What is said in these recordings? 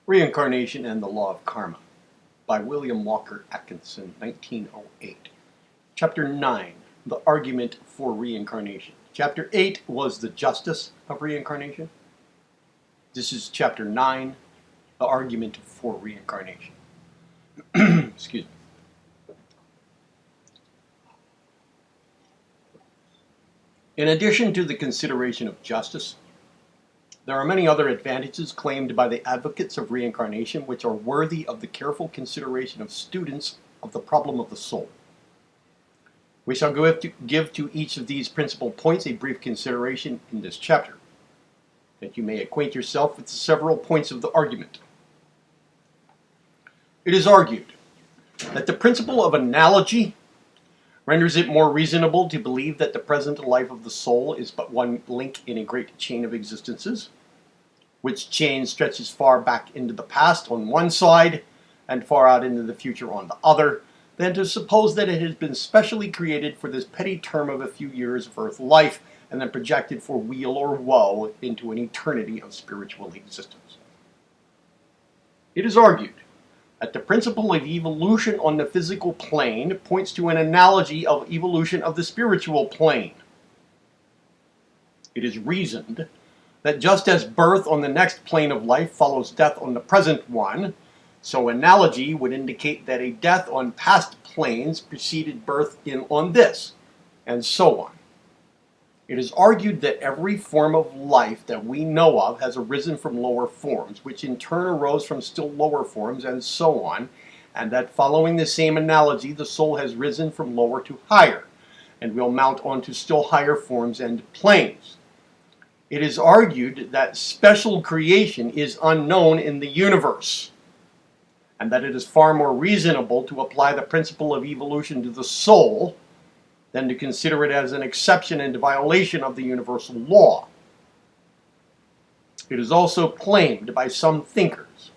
Reincarnation and the Law of Karma by William Walker Atkinson, 1908. Chapter 9, The Argument for Reincarnation. Chapter 8 was the justice of reincarnation. This is Chapter 9, The Argument for Reincarnation. Excuse me. In addition to the consideration of justice, there are many other advantages claimed by the advocates of reincarnation which are worthy of the careful consideration of students of the problem of the soul. We shall give to each of these principal points a brief consideration in this chapter, that you may acquaint yourself with the several points of the argument. It is argued that the principle of analogy renders it more reasonable to believe that the present life of the soul is but one link in a great chain of existences, which chain stretches far back into the past on one side and far out into the future on the other, than to suppose that it has been specially created for this petty term of a few years of earth life and then projected for weal or woe into an eternity of spiritual existence. It is argued that the principle of evolution on the physical plane points to an analogy of evolution of the spiritual plane. It is reasoned that just as birth on the next plane of life follows death on the present one, so analogy would indicate that a death on past planes preceded birth on this, and so on. It is argued that every form of life that we know of has arisen from lower forms, which in turn arose from still lower forms, and so on, and that following the same analogy, the soul has risen from lower to higher, and will mount on to still higher forms and planes. It is argued that special creation is unknown in the universe, and that it is far more reasonable to apply the principle of evolution to the soul than to consider it as an exception and violation of the universal law. It is also claimed by some thinkers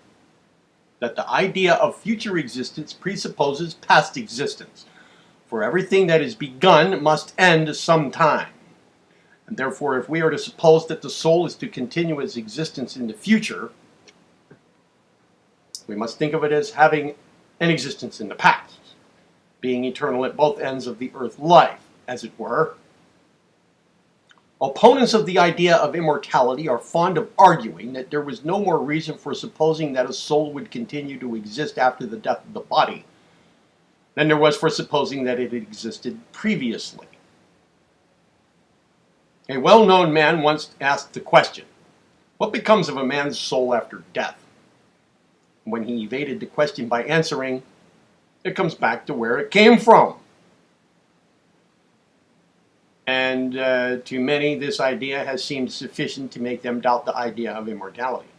that the idea of future existence presupposes past existence, for everything that is begun must end sometime. And therefore, if we are to suppose that the soul is to continue its existence in the future, we must think of it as having an existence in the past, being eternal at both ends of the earth life, as it were. Opponents of the idea of immortality are fond of arguing that there was no more reason for supposing that a soul would continue to exist after the death of the body than there was for supposing that it had existed previously. A well-known man once asked the question, "What becomes of a man's soul after death?" When he evaded the question by answering, "It comes back to where it came from." And to many, this idea has seemed sufficient to make them doubt the idea of immortality.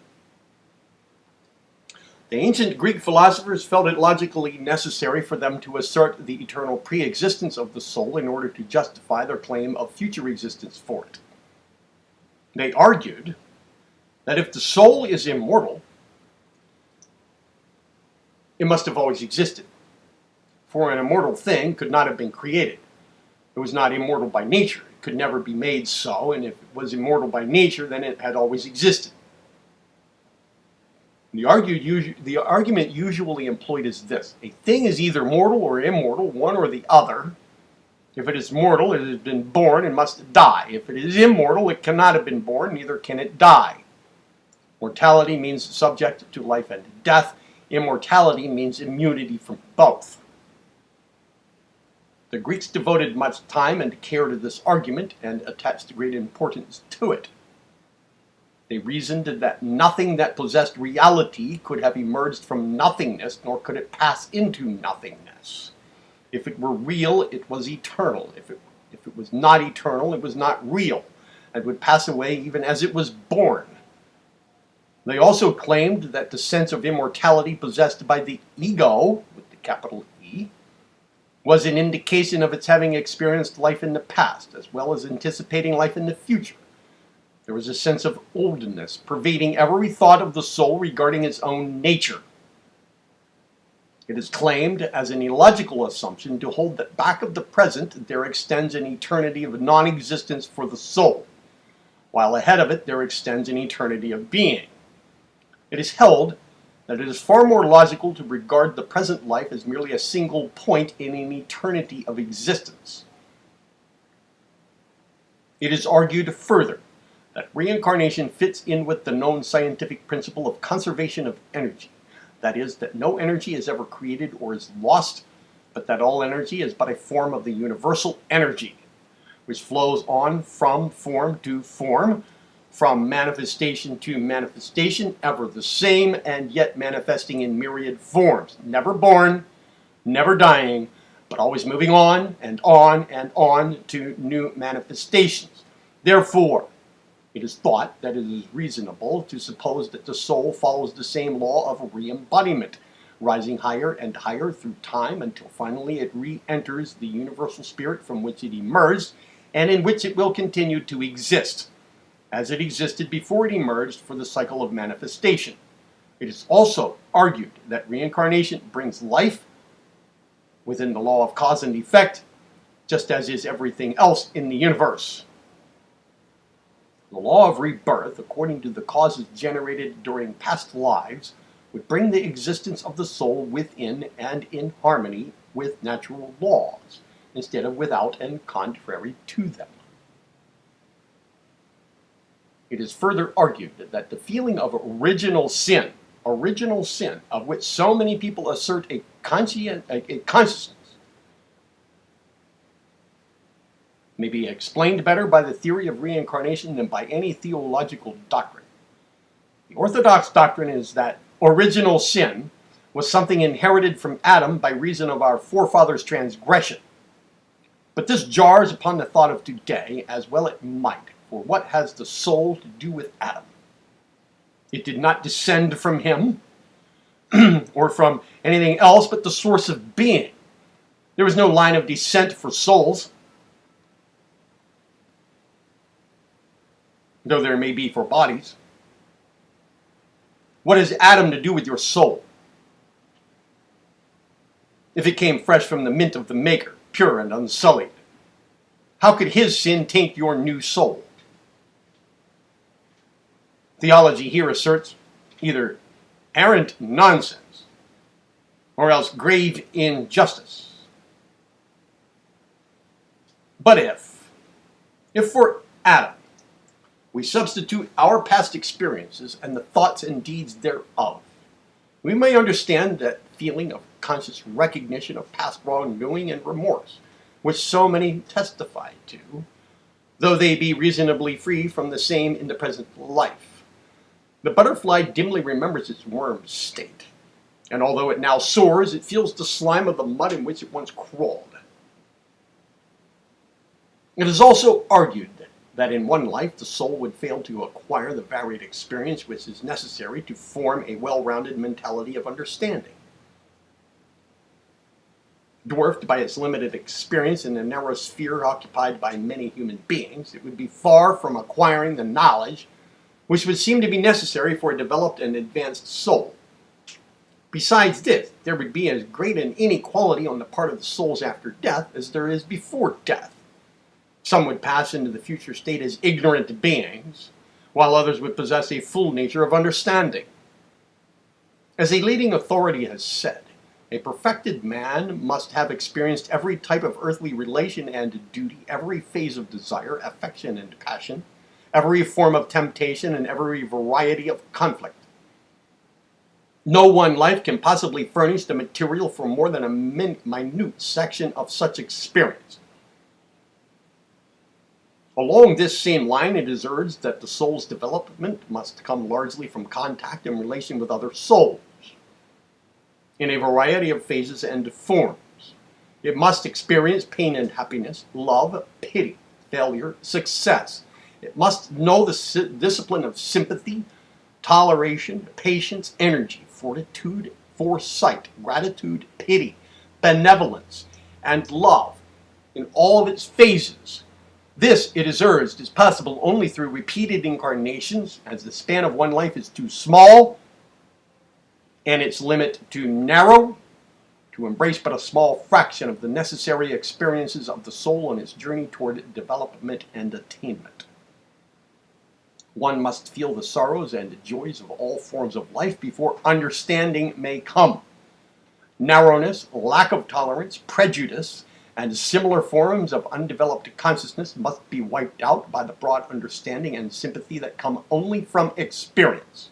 The ancient Greek philosophers felt it logically necessary for them to assert the eternal pre-existence of the soul in order to justify their claim of future existence for it. They argued that if the soul is immortal, it must have always existed, for an immortal thing could not have been created. It was not immortal by nature. It could never be made so, and if it was immortal by nature, then it had always existed. The argument usually employed is this: a thing is either mortal or immortal, one or the other. If it is mortal, it has been born and must die. If it is immortal, it cannot have been born, neither can it die. Mortality means subject to life and death. Immortality means immunity from both. The Greeks devoted much time and care to this argument and attached great importance to it. They reasoned that nothing that possessed reality could have emerged from nothingness, nor could it pass into nothingness. If it were real, it was eternal. If it was not eternal, it was not real, and would pass away even as it was born. They also claimed that the sense of immortality possessed by the ego, with the capital E, was an indication of its having experienced life in the past, as well as anticipating life in the future. There was a sense of oldness pervading every thought of the soul regarding its own nature. It is claimed as an illogical assumption to hold that back of the present there extends an eternity of non-existence for the soul, while ahead of it there extends an eternity of being. It is held that it is far more logical to regard the present life as merely a single point in an eternity of existence. It is argued further that reincarnation fits in with the known scientific principle of conservation of energy. That is, that no energy is ever created or is lost, but that all energy is but a form of the universal energy, which flows on from form to form, from manifestation to manifestation, ever the same, and yet manifesting in myriad forms, never born, never dying, but always moving on and on and on to new manifestations. Therefore, it is thought that it is reasonable to suppose that the soul follows the same law of re-embodiment, rising higher and higher through time until finally it re-enters the universal spirit from which it emerged and in which it will continue to exist, as it existed before it emerged for the cycle of manifestation. It is also argued that reincarnation brings life within the law of cause and effect, just as is everything else in the universe. The law of rebirth, according to the causes generated during past lives, would bring the existence of the soul within and in harmony with natural laws, instead of without and contrary to them. It is further argued that the feeling of original sin, of which so many people assert a consciousness, may be explained better by the theory of reincarnation than by any theological doctrine. The orthodox doctrine is that original sin was something inherited from Adam by reason of our forefathers' transgression. But this jars upon the thought of today, as well it might, for what has the soul to do with Adam? It did not descend from him, or from anything else but the source of being. There was no line of descent for souls, though there may be for bodies. What has Adam to do with your soul? If it came fresh from the mint of the Maker, pure and unsullied, how could his sin taint your new soul? Theology here asserts either arrant nonsense or else grave injustice. But if for Adam, we substitute our past experiences and the thoughts and deeds thereof, we may understand that feeling of conscious recognition of past wrongdoing and remorse, which so many testify to, though they be reasonably free from the same in the present life. The butterfly dimly remembers its worm state, and although it now soars, it feels the slime of the mud in which it once crawled. It is also argued that in one life the soul would fail to acquire the varied experience which is necessary to form a well-rounded mentality of understanding. Dwarfed by its limited experience in the narrow sphere occupied by many human beings, it would be far from acquiring the knowledge which would seem to be necessary for a developed and advanced soul. Besides this, there would be as great an inequality on the part of the souls after death as there is before death. Some would pass into the future state as ignorant beings, while others would possess a full nature of understanding. As a leading authority has said, a perfected man must have experienced every type of earthly relation and duty, every phase of desire, affection, and passion, every form of temptation, and every variety of conflict. No one life can possibly furnish the material for more than a minute section of such experience. Along this same line, it is urged that the soul's development must come largely from contact and relation with other souls, in a variety of phases and forms. It must experience pain and happiness, love, pity, failure, success. It must know the discipline of sympathy, toleration, patience, energy, fortitude, foresight, gratitude, pity, benevolence, and love in all of its phases. This, it is urged, is possible only through repeated incarnations, as the span of one life is too small and its limit too narrow to embrace but a small fraction of the necessary experiences of the soul on its journey toward development and attainment. One must feel the sorrows and joys of all forms of life before understanding may come. Narrowness, lack of tolerance, prejudice, and similar forms of undeveloped consciousness must be wiped out by the broad understanding and sympathy that come only from experience.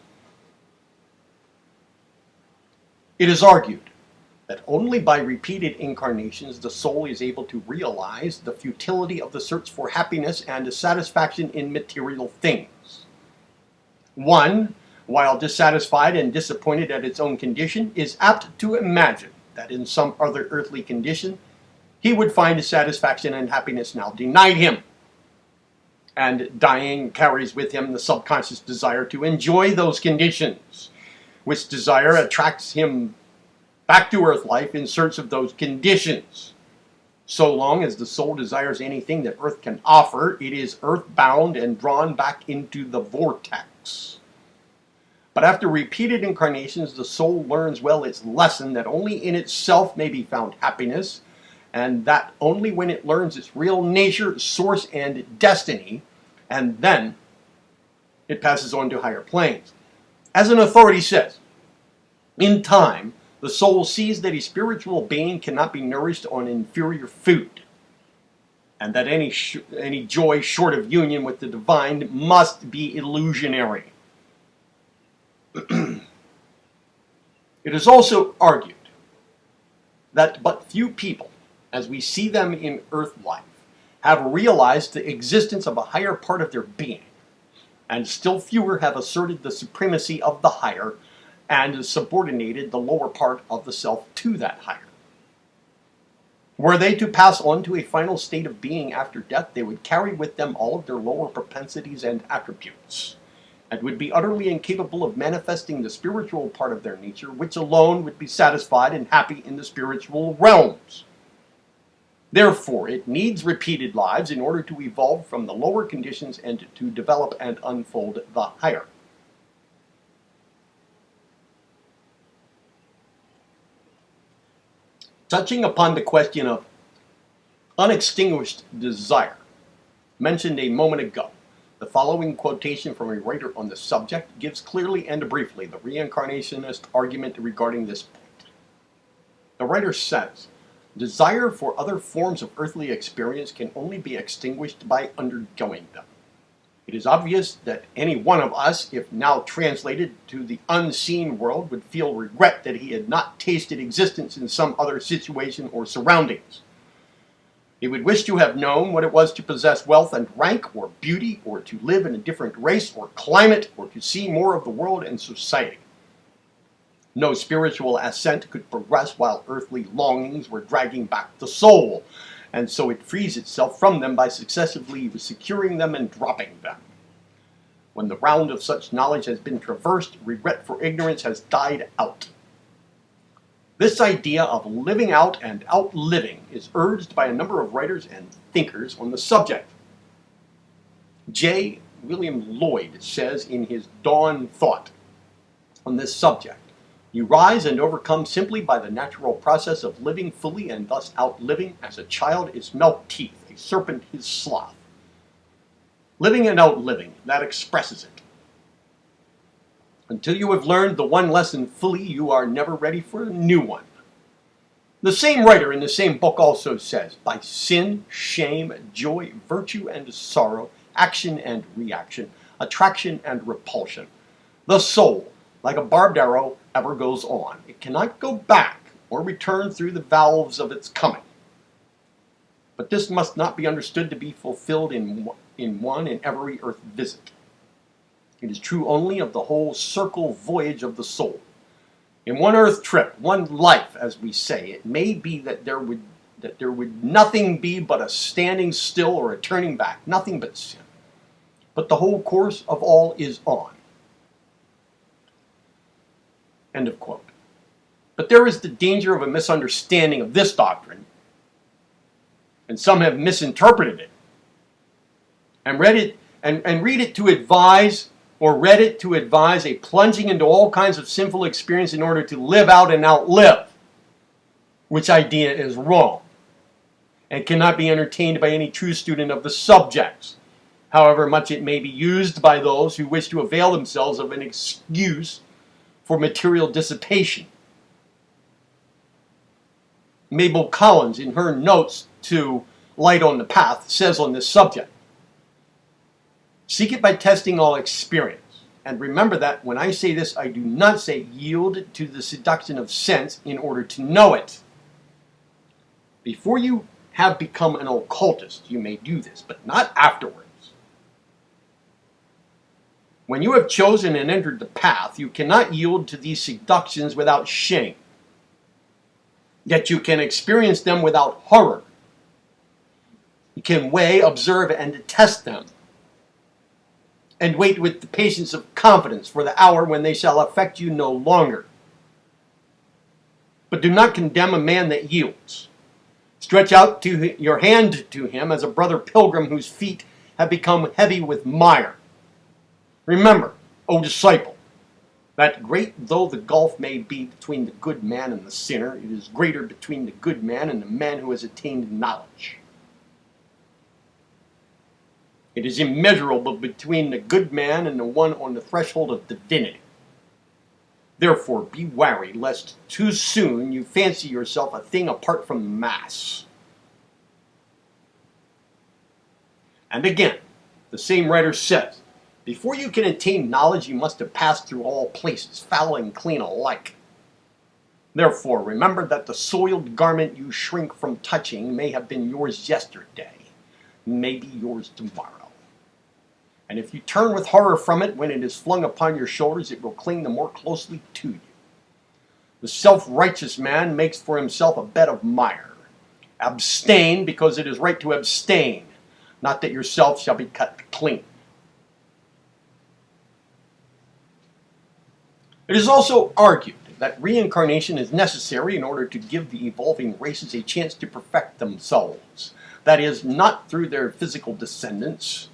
It is argued that only by repeated incarnations the soul is able to realize the futility of the search for happiness and satisfaction in material things. One, while dissatisfied and disappointed at its own condition, is apt to imagine that in some other earthly condition he would find satisfaction and happiness now denied him. And dying carries with him the subconscious desire to enjoy those conditions, which desire attracts him back to earth life in search of those conditions. So long as the soul desires anything that earth can offer, it is earthbound and drawn back into the vortex. But after repeated incarnations, the soul learns well its lesson that only in itself may be found happiness, and that only when it learns its real nature, source, and destiny, and then it passes on to higher planes. As an authority says, in time, the soul sees that a spiritual being cannot be nourished on inferior food, and that any joy short of union with the divine must be illusionary. It is also argued that but few people, as we see them in earth life, have realized the existence of a higher part of their being, and still fewer have asserted the supremacy of the higher and subordinated the lower part of the self to that higher. Were they to pass on to a final state of being after death, they would carry with them all of their lower propensities and attributes, and would be utterly incapable of manifesting the spiritual part of their nature, which alone would be satisfied and happy in the spiritual realms. Therefore, it needs repeated lives in order to evolve from the lower conditions and to develop and unfold the higher. Touching upon the question of unextinguished desire, mentioned a moment ago, the following quotation from a writer on the subject gives clearly and briefly the reincarnationist argument regarding this point. The writer says, "Desire for other forms of earthly experience can only be extinguished by undergoing them. It is obvious that any one of us, if now translated to the unseen world, would feel regret that he had not tasted existence in some other situation or surroundings. He would wish to have known what it was to possess wealth and rank, or beauty, or to live in a different race or climate, or to see more of the world and society. No spiritual ascent could progress while earthly longings were dragging back the soul, and so it frees itself from them by successively securing them and dropping them. When the round of such knowledge has been traversed, regret for ignorance has died out." This idea of living out and outliving is urged by a number of writers and thinkers on the subject. J. William Lloyd says in his Dawn Thought on this subject, "You rise and overcome simply by the natural process of living fully and thus outliving, as a child its milk teeth, a serpent his sloth. Living and outliving, that expresses it. Until you have learned the one lesson fully, you are never ready for a new one." The same writer in the same book also says, "By sin, shame, joy, virtue and sorrow, action and reaction, attraction and repulsion, the soul, like a barbed arrow, ever goes on. It cannot go back or return through the valves of its coming. But this must not be understood to be fulfilled in one and every earth visit. It is true only of the whole circle voyage of the soul. In one earth trip, one life, as we say, it may be that there would nothing be but a standing still or a turning back, nothing but sin. But the whole course of all is on." End of quote. But there is the danger of a misunderstanding of this doctrine, and some have misinterpreted it and read it to advise a plunging into all kinds of sinful experience in order to live out and outlive, which idea is wrong and cannot be entertained by any true student of the subjects. however much it may be used by those who wish to avail themselves of an excuse for material dissipation. Mabel Collins, in her notes to Light on the Path, says on this subject, "Seek it by testing all experience. And remember that when I say this, I do not say yield to the seduction of sense in order to know it. Before you have become an occultist, you may do this, but not afterwards. When you have chosen and entered the path, you cannot yield to these seductions without shame. Yet you can experience them without horror. You can weigh, observe, and test them, and wait with the patience of confidence for the hour when they shall affect you no longer. But do not condemn a man that yields. Stretch out your hand to him as a brother pilgrim whose feet have become heavy with mire. Remember, O disciple, that great though the gulf may be between the good man and the sinner, it is greater between the good man and the man who has attained knowledge. It is immeasurable between the good man and the one on the threshold of divinity. Therefore, be wary lest too soon you fancy yourself a thing apart from the mass." And again, the same writer says, "Before you can attain knowledge, you must have passed through all places, foul and clean alike. Therefore, remember that the soiled garment you shrink from touching may have been yours yesterday, may be yours tomorrow. And if you turn with horror from it when it is flung upon your shoulders, it will cling the more closely to you. The self-righteous man makes for himself a bed of mire. Abstain, because it is right to abstain, not that yourself shall be cut clean." It is also argued that reincarnation is necessary in order to give the evolving races a chance to perfect themselves. That is, not through their physical descendants,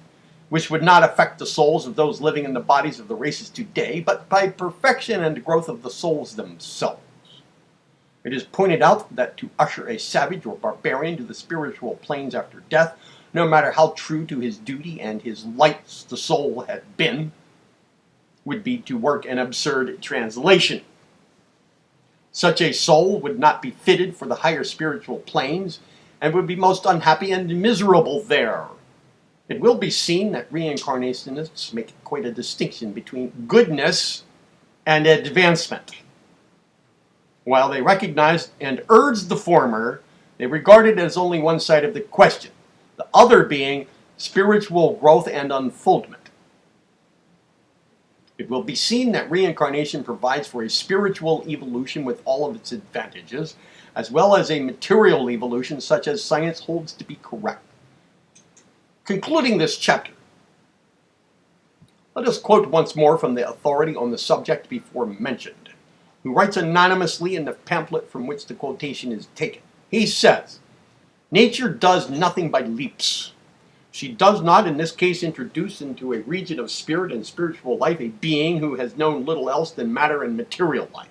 which would not affect the souls of those living in the bodies of the races today, but by perfection and growth of the souls themselves. It is pointed out that to usher a savage or barbarian to the spiritual planes after death, no matter how true to his duty and his lights the soul had been, would be to work an absurd translation. Such a soul would not be fitted for the higher spiritual planes, and would be most unhappy and miserable there. It will be seen that reincarnationists make quite a distinction between goodness and advancement. While they recognize and urge the former, they regard it as only one side of the question, the other being spiritual growth and unfoldment. It will be seen that reincarnation provides for a spiritual evolution with all of its advantages, as well as a material evolution such as science holds to be correct. Concluding this chapter, let us quote once more from the authority on the subject before mentioned, who writes anonymously in the pamphlet from which the quotation is taken. He says, "Nature does nothing by leaps. She does not in this case introduce into a region of spirit and spiritual life a being who has known little else than matter and material life,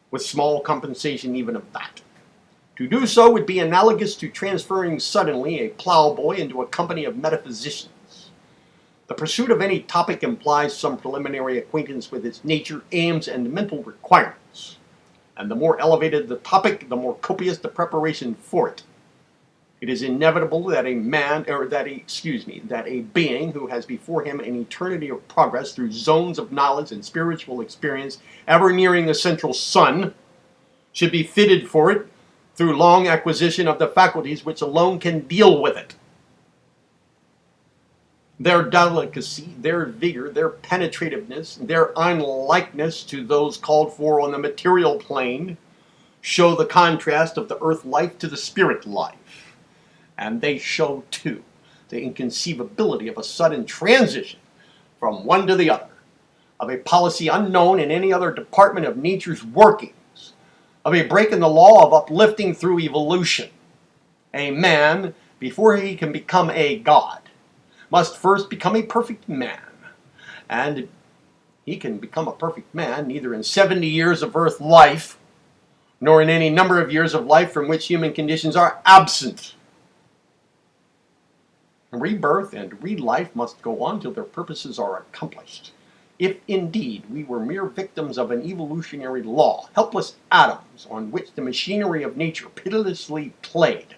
with small compensation even of that. To do so would be analogous to transferring suddenly a plowboy into a company of metaphysicians. The pursuit of any topic implies some preliminary acquaintance with its nature, aims, and mental requirements. And the more elevated the topic, the more copious the preparation for it. It is inevitable that a being who has before him an eternity of progress through zones of knowledge and spiritual experience, ever nearing the central sun, should be fitted for it through long acquisition of the faculties which alone can deal with it. Their delicacy, their vigor, their penetrativeness, their unlikeness to those called for on the material plane show the contrast of the earth life to the spirit life. And they show, too, the inconceivability of a sudden transition from one to the other, of a policy unknown in any other department of nature's working, of a break in the law of uplifting through evolution. A man, before he can become a god, must first become a perfect man. And he can become a perfect man neither in 70 years of earth life, nor in any number of years of life from which human conditions are absent. Rebirth and re-life must go on till their purposes are accomplished. If indeed we were mere victims of an evolutionary law, helpless atoms on which the machinery of nature pitilessly played,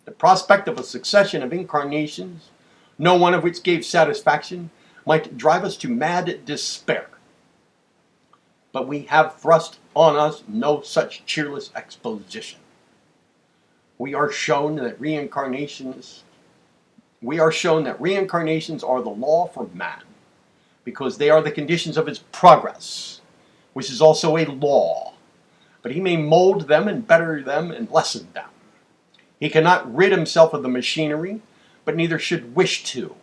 the prospect of a succession of incarnations, no one of which gave satisfaction, might drive us to mad despair. But we have thrust on us no such cheerless exposition. We are shown that reincarnations are the law for man, because they are the conditions of his progress, which is also a law. But he may mold them and better them and lessen them. He cannot rid himself of the machinery, but neither should wish to.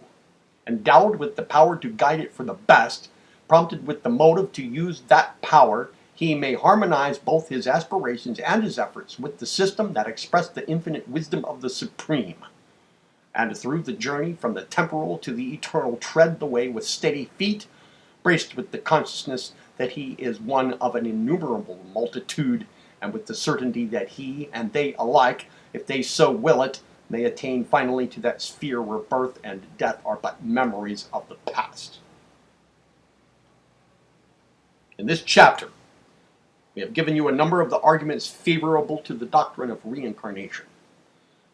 Endowed with the power to guide it for the best, prompted with the motive to use that power, he may harmonize both his aspirations and his efforts with the system that expressed the infinite wisdom of the Supreme, and through the journey from the temporal to the eternal tread the way with steady feet, braced with the consciousness that he is one of an innumerable multitude, and with the certainty that he and they alike, if they so will it, may attain finally to that sphere where birth and death are but memories of the past. In this chapter, we have given you a number of the arguments favorable to the doctrine of reincarnation,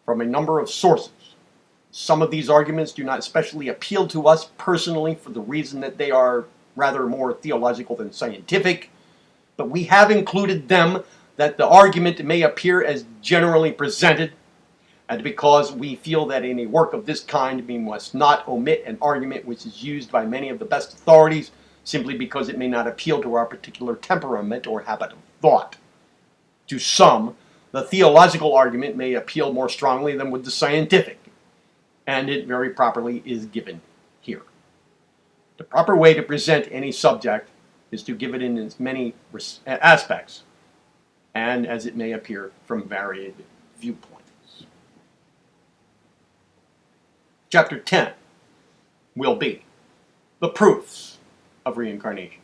from a number of sources. Some of these arguments do not especially appeal to us personally for the reason that they are rather more theological than scientific, but we have included them that the argument may appear as generally presented, and because we feel that in a work of this kind we must not omit an argument which is used by many of the best authorities, simply because it may not appeal to our particular temperament or habit of thought. To some, the theological argument may appeal more strongly than would the scientific, and it very properly is given here. The proper way to present any subject is to give it in as many aspects and as it may appear from varied viewpoints. Chapter 10 will be the proofs of reincarnation.